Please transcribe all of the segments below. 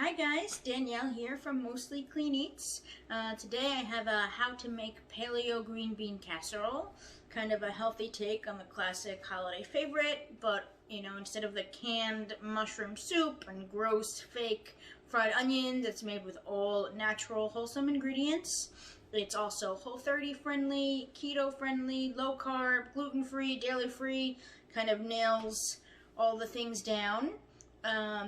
Hi guys, Danielle here from Mostly Clean Eats. Today I have a how to make Paleo Green Bean Casserole. Kind of a healthy take on the classic holiday favorite, but instead of the canned mushroom soup and gross fake fried onions, it's made with all natural wholesome ingredients. It's also Whole30 friendly, keto friendly, low carb, gluten free, dairy free, kind of nails all the things down.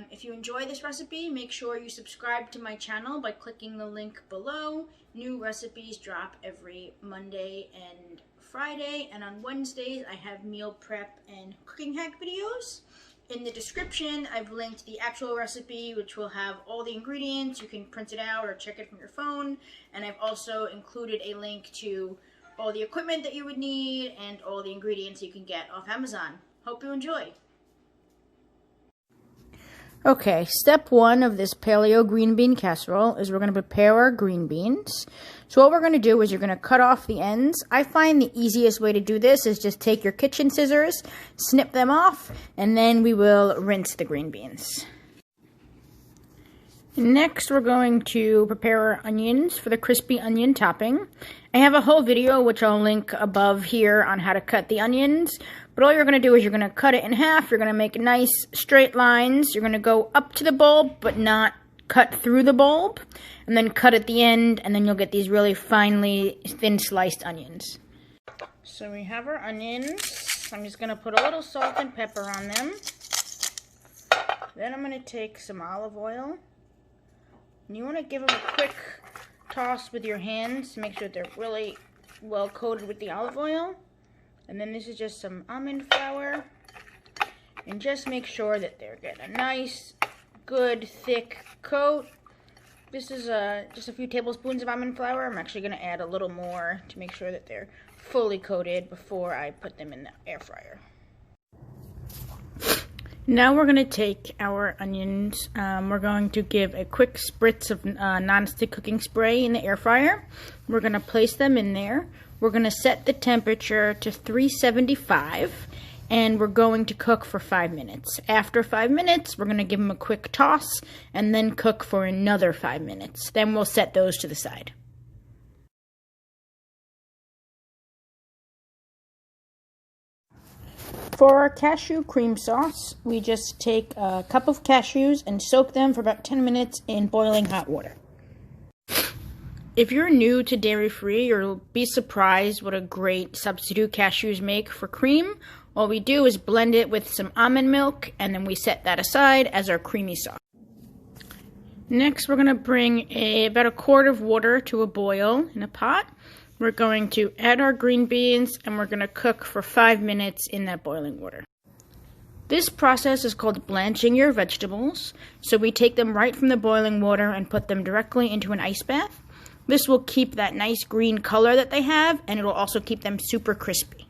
If you enjoy this recipe, make sure you subscribe to my channel by clicking the link below. New recipes drop every Monday and Friday, and on Wednesdays I have meal prep and cooking hack videos. In the description, I've linked the actual recipe, which will have all the ingredients. You can print it out or check it from your phone, and I've also included a link to all the equipment that you would need and all the ingredients you can get off Amazon. Hope you enjoy! Okay, step one of this Paleo Green Bean Casserole is we're going to prepare our green beans. So what we're going to do is you're going to cut off the ends. I find the easiest way to do this is just take your kitchen scissors, snip them off, and then we will rinse the green beans. Next, we're going to prepare our onions for the crispy onion topping. I have a whole video, which I'll link above here, on how to cut the onions. But all you're going to do is you're going to cut it in half. You're going to make nice straight lines. You're going to go up to the bulb, but not cut through the bulb. And then cut at the end, and then you'll get these really finely thin sliced onions. So we have our onions. I'm just going to put a little salt and pepper on them. Then I'm going to take some olive oil. And you want to give them a quick toss with your hands to make sure they're really well coated with the olive oil. And then this is just some almond flour. And just make sure that they're getting a nice, good, thick coat. This is just a few tablespoons of almond flour. I'm actually going to add a little more to make sure that they're fully coated before I put them in the air fryer. Now we're going to take our onions. We're going to give a quick spritz of non-stick cooking spray in the air fryer. We're going to place them in there. We're going to set the temperature to 375, and we're going to cook for 5 minutes. After 5 minutes, we're going to give them a quick toss, and then cook for another 5 minutes. Then we'll set those to the side. For our cashew cream sauce, we just take a cup of cashews and soak them for about 10 minutes in boiling hot water. If you're new to dairy-free, you'll be surprised what a great substitute cashews make for cream. All we do is blend it with some almond milk, and then we set that aside as our creamy sauce. Next, we're going to bring about a quart of water to a boil in a pot. We're going to add our green beans, and we're going to cook for 5 minutes in that boiling water. This process is called blanching your vegetables. So we take them right from the boiling water and put them directly into an ice bath. This will keep that nice green color that they have, and it will also keep them super crispy.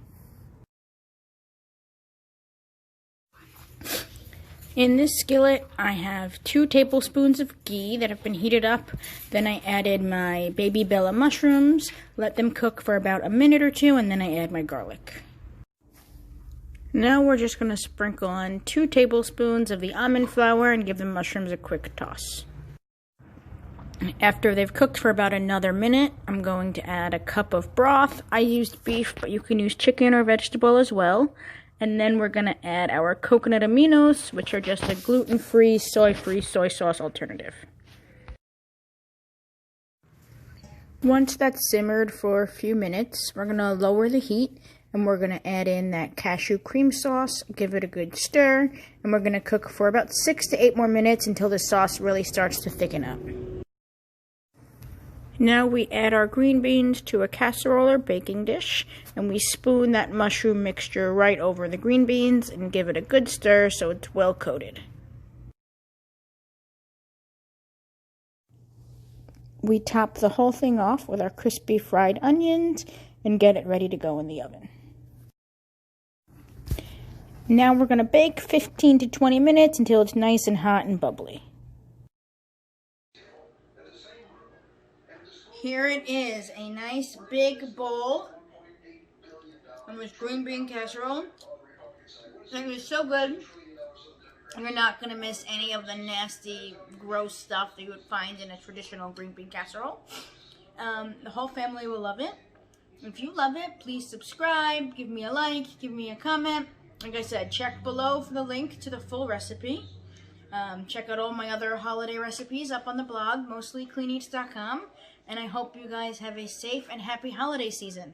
In this skillet, I have 2 tablespoons of ghee that have been heated up. Then I added my baby bella mushrooms, let them cook for about a minute or 2, and then I add my garlic. Now we're just going to sprinkle on 2 tablespoons of the almond flour and give the mushrooms a quick toss. After they've cooked for about another minute, I'm going to add a cup of broth. I used beef, but you can use chicken or vegetable as well. And then we're going to add our coconut Aminos, which are just a gluten-free, soy-free soy sauce alternative. Once that's simmered for a few minutes, we're going to lower the heat, and we're going to add in that cashew cream sauce, give it a good stir, and we're going to cook for about 6 to 8 more minutes until the sauce really starts to thicken up. Now we add our green beans to a casserole or baking dish, and we spoon that mushroom mixture right over the green beans and give it a good stir so it's well coated. We top the whole thing off with our crispy fried onions and get it ready to go in the oven. Now we're going to bake 15 to 20 minutes until it's nice and hot and bubbly. Here it is, a nice big bowl of this green bean casserole. It was so good. You're not going to miss any of the nasty, gross stuff that you would find in a traditional green bean casserole. The whole family will love it. If you love it, please subscribe, give me a like, give me a comment. Like I said, check below for the link to the full recipe. Check out all my other holiday recipes up on the blog, mostlycleaneats.com. And I hope you guys have a safe and happy holiday season.